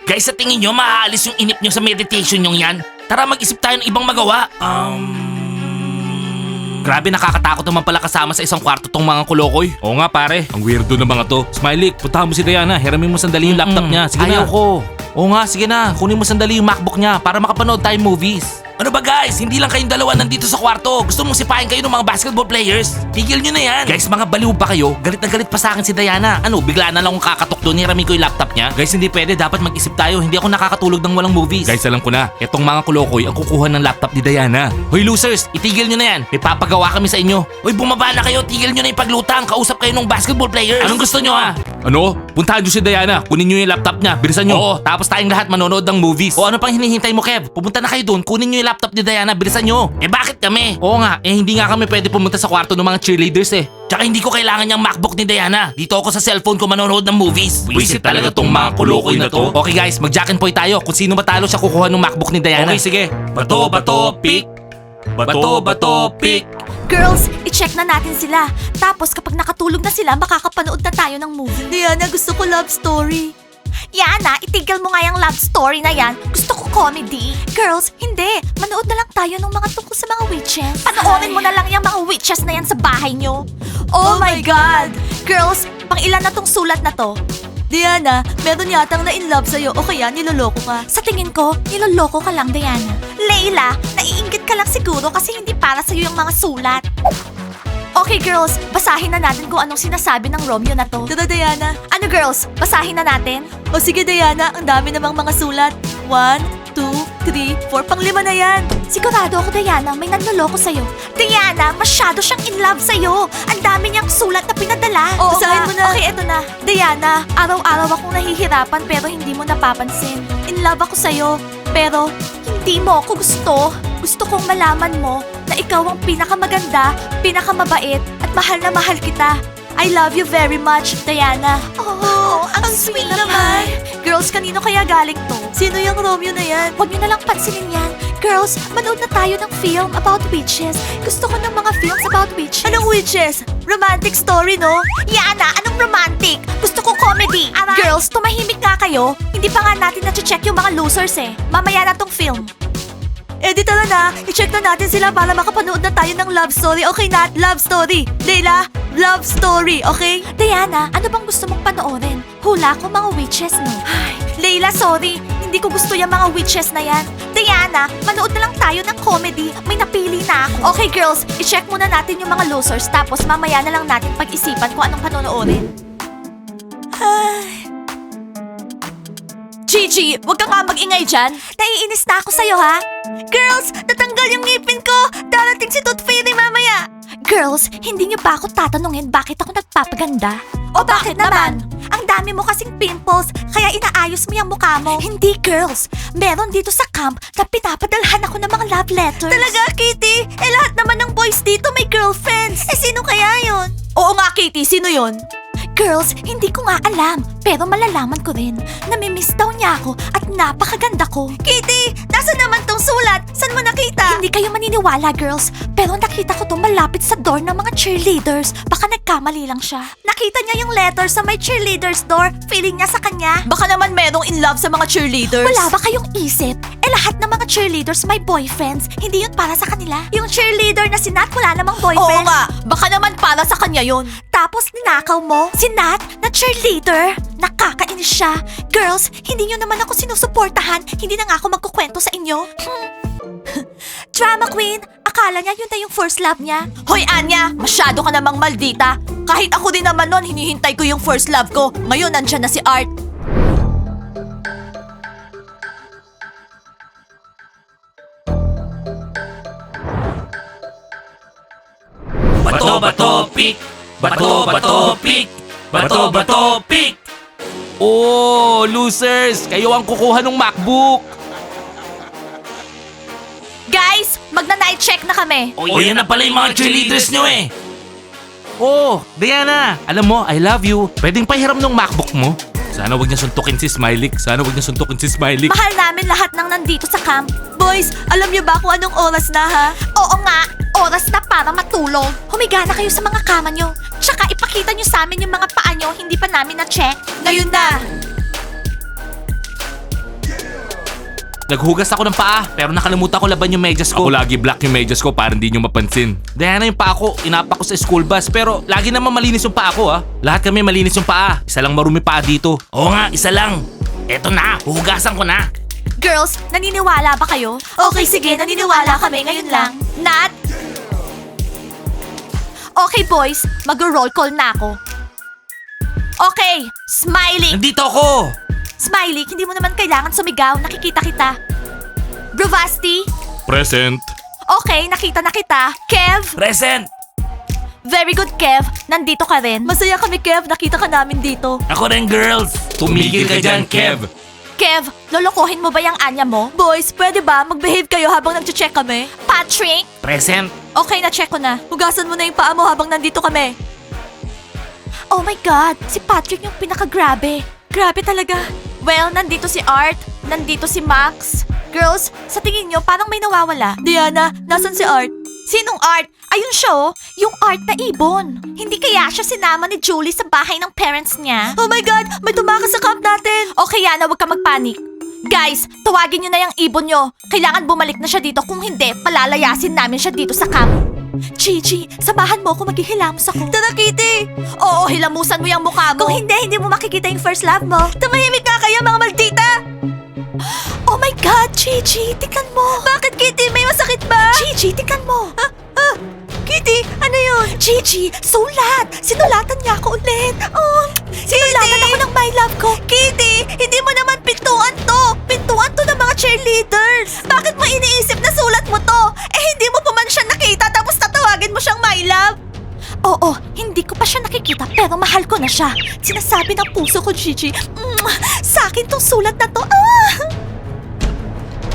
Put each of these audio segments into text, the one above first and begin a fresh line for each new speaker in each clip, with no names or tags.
Guys, sa tingin nyo, maaalis yung inip nyo sa meditation nyo yan? Tara, mag-isip tayo ng ibang magawa. Grabe, nakakatakot naman pala kasama sa isang kwarto tong mga kulokoy. Oo nga pare, ang weirdo na mga to. Smiley, puntahan mo si Diana, hiramin mo sandali yung laptop niya. Sige na. Ayoko. Oo nga, sige na. Kunin mo sandali yung MacBook niya para makapanood tayo movies. Ano ba guys? Hindi lang kayong dalawa nandito sa kwarto. Gusto mong sipahin kayo ng mga basketball players? Tigil nyo na yan. Guys, mga baliw ba kayo? Galit na galit pa sa akin si Diana. Ano, bigla na lang akong kakatok doon. Hiramin ko yung laptop niya. Guys, hindi pwede. Dapat mag-isip tayo. Hindi ako nakakatulog ng walang movies. Guys, alam ko na. Etong mga kulokoy ang kukuha ng laptop ni Diana. Hoy losers, itigil nyo na yan. May papagawa kami sa inyo. Hoy, bumaba na kayo. Tigil nyo na yung paglutang. Kausap kayo ng basketball players. Anong gusto nyo ha? Ano? Puntahan nyo si Diana. Kunin nyo yung laptop niya. Bilisan nyo. Oo, tapos tayong lahat manonood ng movies. O ano pang hinihintay mo, Kev? Pumunta na kayo doon. Kunin nyo yung laptop ni Diana. Bilisan nyo. Eh bakit kami? Oo nga, hindi nga kami pwede pumunta sa kwarto ng mga cheerleaders eh. Tsaka hindi ko kailangan yung MacBook ni Diana. Dito ako sa cellphone ko manonood ng movies. Wisit talaga tong mga kulokoy na to. Okay guys, mag-jack and poy tayo. Kung sino matalo siya kukuha ng MacBook ni Diana. Okay, sige. Bato, bato, pick. Bato, bato, pick.
Girls, i-check na natin sila. Tapos kapag nakatulog na sila, makakapanood na tayo ng movie. Diana, gusto ko love story. Yana, itigil mo nga yung love story na yan. Gusto ko comedy. Girls, hindi. Manood na lang tayo ng mga tungkol sa mga witches. Panoorin mo na lang yung mga witches na yan sa bahay nyo. Oh my God! Girls, pang ilan na tong sulat na to? Diana, meron yatang na-in-love sa'yo o kaya niloloko ka. Sa tingin ko, niloloko ka lang, Diana. Layla, naiinggit ka lang siguro kasi hindi para sa'yo yung mga sulat. Okay girls, basahin na natin kung anong sinasabi ng Romeo na to. Tara Diana. Ano girls, basahin na natin? O sige Diana, ang dami namang mga sulat. 1, 2, 3, 4, pang-5 na yan. Sigurado ako Diana, may nanloloko sa'yo. Diana, masyado siyang in love sa'yo. Ang dami niyang sulat na pinadala. Oo, basahin mo na. Okay, eto na. Diana, araw-araw akong nahihirapan pero hindi mo napapansin. In love ako sa'yo, pero hindi mo ako gusto. Gusto kong malaman mo na ikaw ang pinakamaganda, pinakamabait, at mahal na mahal kita. I love you very much, Diana. Oh, ang sweet naman. Girls, kanino kaya galing to? Sino yung Romeo na yan? Huwag niyo na lang pansinin yan. Girls, manood na tayo ng film about witches. Gusto ko ng mga films about witches. Anong witches? Romantic story, no? Yana, anong romantic? Gusto ko comedy. Girls, tumahimik nga kayo. Hindi pa nga natin na-check yung mga losers eh. Mamaya na tong film. Eh di tara na, i-check na natin sila para makapanood na tayo ng love story. Okay Nat, love story. Layla, love story, okay? Diana, ano bang gusto mong panoorin? Hula ko mga witches, no? Ay, Layla, sorry. Hindi ko gusto yung mga witches na yan. Diana, manood na lang tayo ng comedy. May napili na ako. Okay girls, i-check muna natin yung mga losers tapos mamaya na lang natin pag-isipan kung anong panonoorin. Ay. Gigi, huwag ka nga mag-ingay dyan. Naiinis na ako sa'yo, ha? Girls, tatanggal yung ngipin ko. Darating si Tooth Fairy mamaya. Girls, hindi niyo ba ako tatanungin bakit ako nagpapaganda? O bakit naman? Ang dami mo kasing pimples, kaya inaayos mo yung mukha mo. Hindi, girls. Meron dito sa camp na pinapadalhan ako ng mga love letters. Talaga, Kitty? Eh lahat naman ng boys dito may girlfriends. Eh sino kaya yon? Oo nga, Kitty. Sino yon? Girls, hindi ko nga alam, pero malalaman ko rin. Namimiss daw niya ako at napakaganda ko. Kitty, nasa naman tong sulat? Saan mo nakita? Hindi kayo maniniwala, girls. Pero nakita ko to malapit sa door ng mga cheerleaders. Baka nagkamali lang siya. Nakita niya yung letter sa may cheerleaders door. Feeling niya sa kanya. Baka naman merong in love sa mga cheerleaders. Wala ba kayong isip? Eh lahat ng mga cheerleaders may boyfriends. Hindi yun para sa kanila. Yung cheerleader na si Nat wala namang boyfriend. Oo nga, baka naman para sa kanya yun. Tapos ninakaw mo si Nat na cheerleader. Nakakainis siya. Girls, hindi nyo naman ako sinusuportahan. Hindi na nga ako magkukwento sa inyo. Drama queen, akala niya yun na yung first love niya. Hoy Anya, masyado ka namang maldita. Kahit ako din naman nun, hinihintay ko yung first love ko. Ngayon nandyan na si Art.
Bato, bato, pick. Bato, bato, pick. Bato, bato, pick. Oh, losers! Kayo ang kukuha ng MacBook.
Guys, magna-night check na kami.
O yan na pala yung mga cheerleaders nyo eh. Oh, Diana, alam mo, I love you. Pwedeng pahiram ng MacBook mo? Sana wag niya suntukin si Smiley. Sana wag niya suntukin si Smiley.
Mahal namin lahat ng nandito sa camp. Boys, alam niyo ba kung anong oras na ha? Oo nga, oras na para matulog. Humiga na kayo sa mga kama nyo. Tsaka ipakita nyo sa amin yung mga paa nyo, hindi pa namin na-check. Ngayon na.
Naghugas ako ng paa, pero nakalimutan ko laban yung medyas ko. Ako lagi black yung medyas ko para hindi nyo mapansin. Diana, yung paa ko, inapak ko sa school bus, pero lagi naman malinis yung paa ko ha. Lahat kami malinis yung paa. Isa lang marumi paa dito. Oo nga, isa lang. Eto na, hugasan ko na.
Girls, naniniwala ba kayo? Okay, sige, naniniwala kami ngayon lang. Nat? Okay, boys, mag-roll call na ako. Okay, Smiley.
Nandito ako!
Smiley, hindi mo naman kailangan sumigaw. Nakikita kita. Bravasti?
Present.
Okay, nakita na kita. Kev?
Present!
Very good, Kev. Nandito ka rin. Masaya kami, Kev. Nakita ka namin dito.
Ako rin, girls! Tumigil ka dyan, Kev!
Kev, lolokohin mo ba yung anya mo? Boys, pwede ba mag-behave kayo habang nag-check kami? Patrick?
Present!
Okay, na-check ko na. Hugasan mo na yung paa mo habang nandito kami. Oh my God, si Patrick yung pinaka-grabe. Grabe talaga. Well, nandito si Art, nandito si Max. Girls, sa tingin nyo parang may nawawala. Diana, nasan si Art? Sinong Art? Ayun siya oh, yung Art na ibon. Hindi kaya siya sinama ni Julie sa bahay ng parents niya? Oh my God, may tumakas sa camp natin. Okay, Yana, huwag ka magpanik. Guys, tawagin nyo na yung ibon nyo. Kailangan bumalik na siya dito. Kung hindi, palalayasin namin siya dito sa camp. Gigi, samahan mo ako, maghihilamos ako. Tara, Kitty! Oo, hilamusan mo yung mukha mo. Kung hindi mo makikita yung first love mo. Tumahimik nga kayo, mga maldita! Oh my God, Gigi, tingnan mo. Bakit, Kitty? May masakit ba? Gigi, tingnan mo. Kitty, ano yun? Gigi, sulat! Sinulatan niya ako ulit. Oh, sinulatan ako ng my love ko. Kitty, hindi mo naman pintuan to. Pintuan to ng mga cheerleaders. Bakit mo iniisip na sulat mo to? Eh, hindi mo pa man siya nakita tapos tatawagin mo siyang my love? Oo, hindi ko pa siya nakikita pero mahal ko na siya. Sinasabi ng puso ko, Gigi. Sa akin tong sulat na to.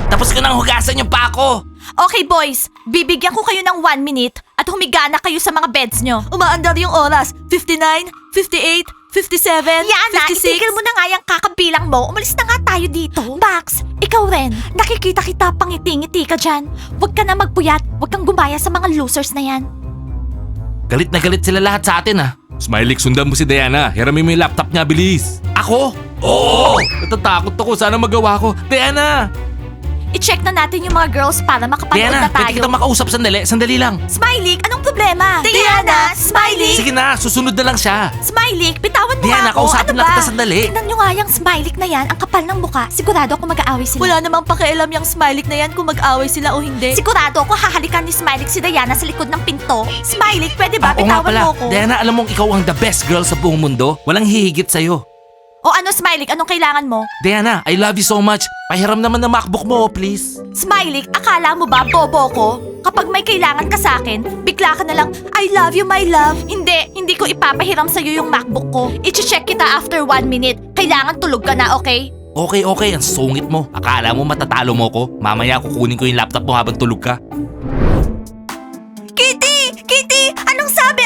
Tapos ko nang hugasan yung paa ko!
Okay boys, bibigyan ko kayo ng 1 minute at humiga na kayo sa mga beds nyo. Umaandar yung oras. 59, 58, 57, Yana, 56. Itigil mo na nga yung kakabilang mo. Umalis na nga tayo dito. Max, ikaw rin. Nakikita kita pangiti-ngiti ka dyan. Huwag ka na magpuyat. Huwag kang gumaya sa mga losers na yan.
Galit na galit sila lahat sa atin ah. Smiley, sundan mo si Diana. Hiramin mo yung laptop niya, bilis. Ako? Oo! Natatakot ako. Sana magawa ko. Diana!
I-check na natin yung mga girls para makapanood
Diana,
na tayo.
pwede kita makausap sandali. Sandali lang.
Smiley, anong problema? Diana, Smiley!
Sige na, susunod na lang siya.
Smiley, bitawan mo
Diana,
nga ako.
kausapin
Ano
lang
ba?
kita sandali.
Tingnan nyo nga yung Smiley na yan. Ang kapal ng mukha. Sigurado ako mag-aaway sila. Wala namang pakialam yung Smiley na yan kung mag-aaway sila o hindi. Sigurado ako hahalikan ni Smiley si Diana sa likod ng pinto. Smiley, pwede ba?
Oo nga
Bitawan
pala.
mo ako.
Diana, alam mong ikaw ang the best girl sa buong mundo. Walang hihigit sa'yo.
O ano, Smiley? Anong kailangan mo?
Diana, I love you so much. Pahiram naman ng MacBook mo, please.
Smiley, akala mo ba bobo ko? Kapag may kailangan ka sa akin, bigla ka na lang, I love you, my love. Hindi ko ipapahiram sa'yo yung MacBook ko. I-check kita after 1 minute. Kailangan tulog ka na, okay?
Okay, ang sungit mo. Akala mo matatalo mo ko? Mamaya kukunin ko yung laptop mo habang tulog ka.
Kitty! Kitty! Anong sabi?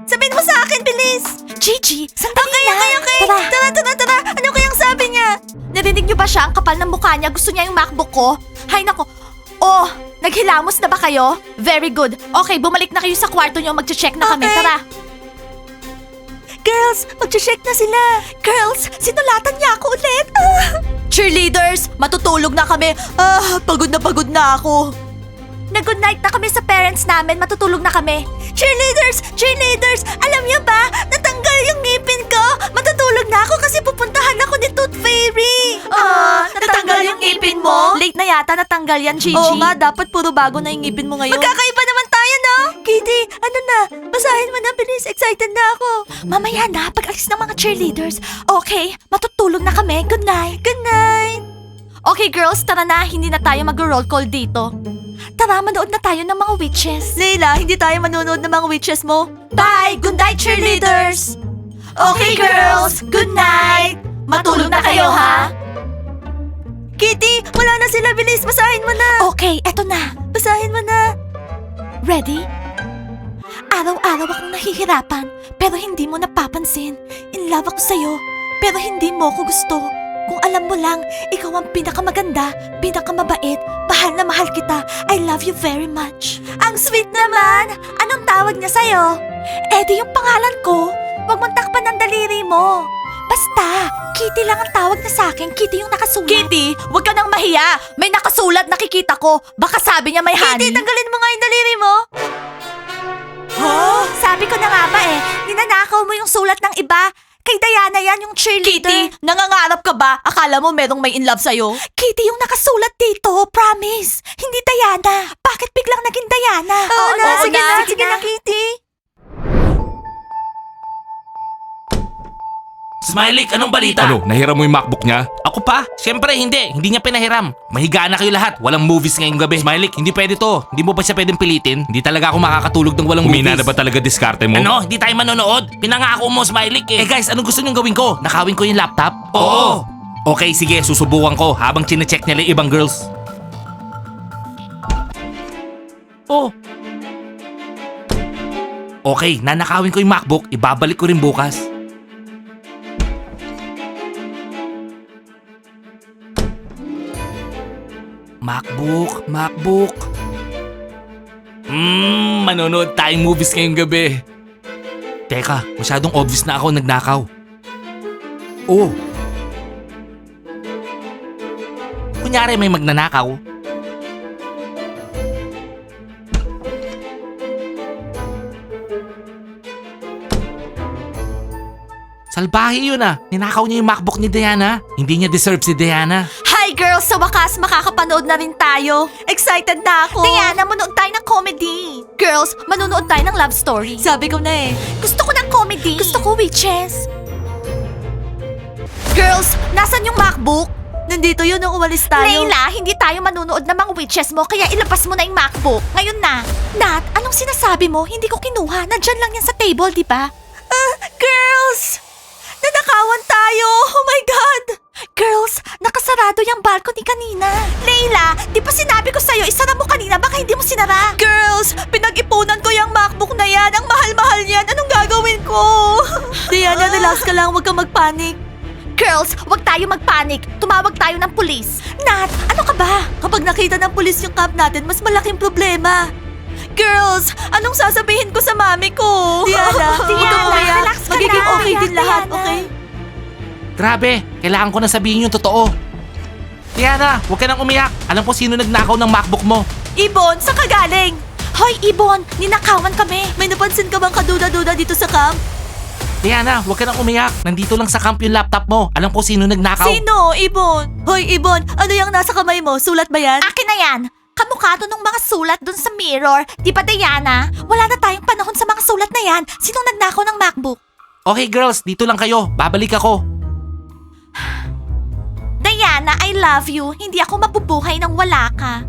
Sabihin mo sa akin, bilis! Gigi, sandali lang. Okay. Tara. Ano kayang sabi niya? Narinig niyo ba siya? Ang kapal ng mukha niya. Gusto niya yung MacBook ko? Hay nako. Oh, naghilamos na ba kayo? Very good. Okay, bumalik na kayo sa kwarto niyo. Mag-check na kami. Tara. Girls, mag-check na sila. Girls, sinulatan niya ako ulit. Cheerleaders, matutulog na kami. Pagod na ako. Nag-good night na kami sa parents namin. Matutulog na kami. Cheerleaders! Alam niyo ba? Natanggal yung ngipin ko. Matutulog na ako kasi pupuntahan ako ni Tooth Fairy. Natanggal yung ngipin mo? Late na yata natanggal yan, Gigi. Oo nga, dapat puro bago na yung ngipin mo ngayon. Magkakaiba naman tayo, no? Kitty, ano na? Basahin mo na, bilis. Excited na ako. Mamaya na, pag-alis ng mga cheerleaders. Okay, matutulog na kami. Good night. Good night. Okay, girls, tara na. Hindi na tayo mag-roll call dito. Tara, manood na tayo ng mga witches. Leila, hindi tayo manonood ng mga witches mo. Bye! Good night, cheerleaders! Okay, girls! Good night! Matulog na kayo, ha? Kitty, wala na sila. Bilis, basahin mo na. Okay, eto na. Basahin mo na. Ready? Araw-araw akong nahihirapan, pero hindi mo napapansin. In love ako sa'yo, pero hindi mo ko gusto. Kung alam mo lang, ikaw ang pinakamaganda, pinakamabait, mahal na mahal kita. I love you very much. Ang sweet naman! Anong tawag niya sa'yo? Eddie yung pangalan ko. Huwag mong takpan ng daliri mo. Basta, Kitty lang ang tawag na sa akin. Kitty yung nakasulat. Kitty, wag ka nang mahiya. May nakasulat nakikita ko. Baka sabi niya may honey. Kitty, tanggalin mo nga yung daliri mo. Oh, sabi ko na nga ba ninanakaw mo yung sulat ng iba. Kay Diana yan, yung cheerleader. Kitty, nangangarap ka ba? Akala mo merong may in love sa'yo? Kitty, yung nakasulat dito, promise. Hindi Diana. Bakit biglang naging Diana? Oo na, sige na, Kitty.
Smiley, anong balita? Ano, nahiram mo yung MacBook niya? Ako pa? Siyempre hindi. Hindi niya pinahiram. Mahigaan na kayo lahat. Walang movies ngayong gabi. Smiley, hindi pwede to. Hindi mo ba siya pwedeng pilitin? Hindi talaga ako makakatulog ng walang movies. Humina na ba talaga diskarte mo? Ano? Hindi tayo manonood? Pinangako mo, Smiley eh. Guys, anong gusto niyong gawin ko? Nakawin ko yung laptop? Oo. Okay, sige. Susubukan ko habang chinecheck nila yung ibang girls. Oh. Okay, nanakawin ko yung MacBook. Ibabalik ko rin bukas. MacBook. Manonood tayong movies ngayong gabi. Teka, masyadong obvious na ako nagnakaw. Oh. Kunyari may magnanakaw. Salbahe yun Ninakaw niya yung MacBook ni Diana. Hindi niya deserve si Diana.
Hi girls! Sa wakas, makakapanood na rin tayo. Excited na ako. Diana, manood tayo ng comedy. Girls, manonood tayo ng love story. Sabi ko na Gusto ko ng comedy. Gusto ko witches. Girls, nasan yung MacBook? Nandito yun nung umalis tayo. Layla, hindi tayo manunood ng mga witches mo kaya ilabas mo na yung MacBook. Ngayon na. Nat, anong sinasabi mo? Hindi ko kinuha. Nandyan lang yan sa table, di ba? Girls! Nanakawan tayo! Oh my God! Girls, nakasarado yung balcony kanina. Layla, di ba sinabi ko sa'yo, isara mo kanina, baka hindi mo sinara? Girls, pinag-ipunan ko yung MacBook na yan. Ang mahal-mahal yan. Anong gagawin ko? Diana, relax ka lang. Huwag kang magpanik. Girls, huwag tayo magpanik. Tumawag tayo ng pulis. Nat, ano ka ba? Kapag nakita ng pulis yung camp natin, mas malaking problema. Girls, anong sasabihin ko sa mami ko? Diana,
relax ka
magiging
lang.
okay din lahat,
Diana.
okay?
Grabe, kailangan ko na sabihin yung totoo. Diana, huwag ka nang umiyak. Alam ko sino nagnakaw ng MacBook mo.
Ibon, saan ka galing? Hoy, Ibon, ninakawan kami. May napansin ka bang kaduda-duda dito sa camp?
Diana, huwag ka nang umiyak. Nandito lang sa camp yung laptop mo. Alam ko sino nagnakaw.
Sino, Ibon? Hoy, Ibon, ano yung nasa kamay mo? Sulat ba yan? Akin na yan. Kamukha to ng mga sulat dun sa mirror. Di ba, Diana? Wala na tayong panahon sa mga sulat na yan. Sinong nagnakaw ng MacBook?
Okay girls, dito lang kayo. Babalik ako.
Diana, I love you. Hindi ako mabubuhay nang wala ka.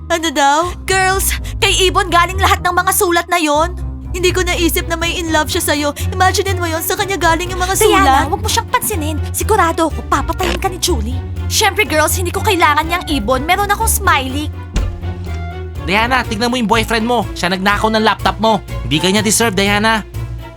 Ano daw? Girls, kay Ibon galing lahat ng mga sulat na yon. Hindi ko naisip na may in love siya sa'yo. Imaginein mo yon, sa kanya galing yung mga sulat. Diana, huwag mo siyang pansinin. Sigurado ako, papatayin ka ni Julie. Siyempre girls, hindi ko kailangan niyang Ibon. Meron akong Smiley.
Diana, tignan mo yung boyfriend mo. Siya nagnakaw ng laptop mo. Hindi ka niya deserve, Diana.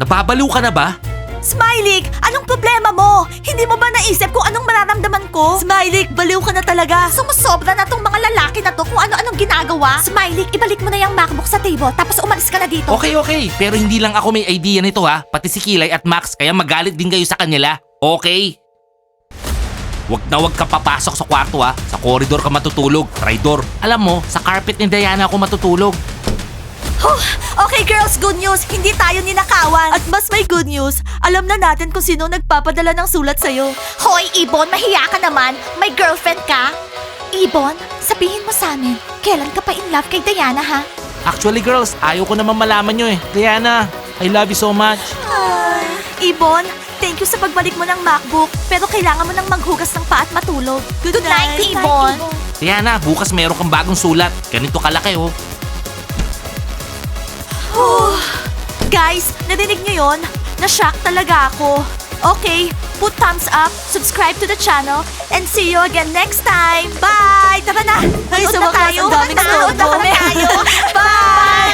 Nababaliw ka na ba?
Smiley, anong problema mo? Hindi mo ba naisip kung anong mararamdaman ko? Smiley, baliw ka na talaga. Sumusobra na tong mga lalaki na to kung ano-anong ginagawa. Smiley, ibalik mo na yung MacBook sa table tapos umalis ka na dito.
Okay. Pero hindi lang ako may idea nito Pati si Kilay at Max, kaya magalit din kayo sa kanila. Okay? Wag ka papasok sa kwarto Sa koridor ka matutulog. Traidor. Alam mo, sa carpet ni Diana ako matutulog.
Okay girls, good news. Hindi tayo ninakawan. At mas may good news. Alam na natin kung sino nagpapadala ng sulat sa'yo. Hoy, Ibon, mahiya ka naman. May girlfriend ka? Ibon, sabihin mo sa amin, kailan ka pa in love kay Diana, ha?
Actually girls, ayaw ko naman malaman nyo Diana, I love you so much.
Ibon, thank you sa pagbalik mo ng MacBook. Pero kailangan mo nang maghugas ng paa at matulog. Good night, Ibon.
Diana, bukas meron kang bagong sulat. Ganito kalaki
Guys, narinig niyo yon? Na-shock talaga ako. Okay, put thumbs up, subscribe to the channel, and see you again next time. Bye! Tara na! Manood na tayo. Manood na tayo. Bye!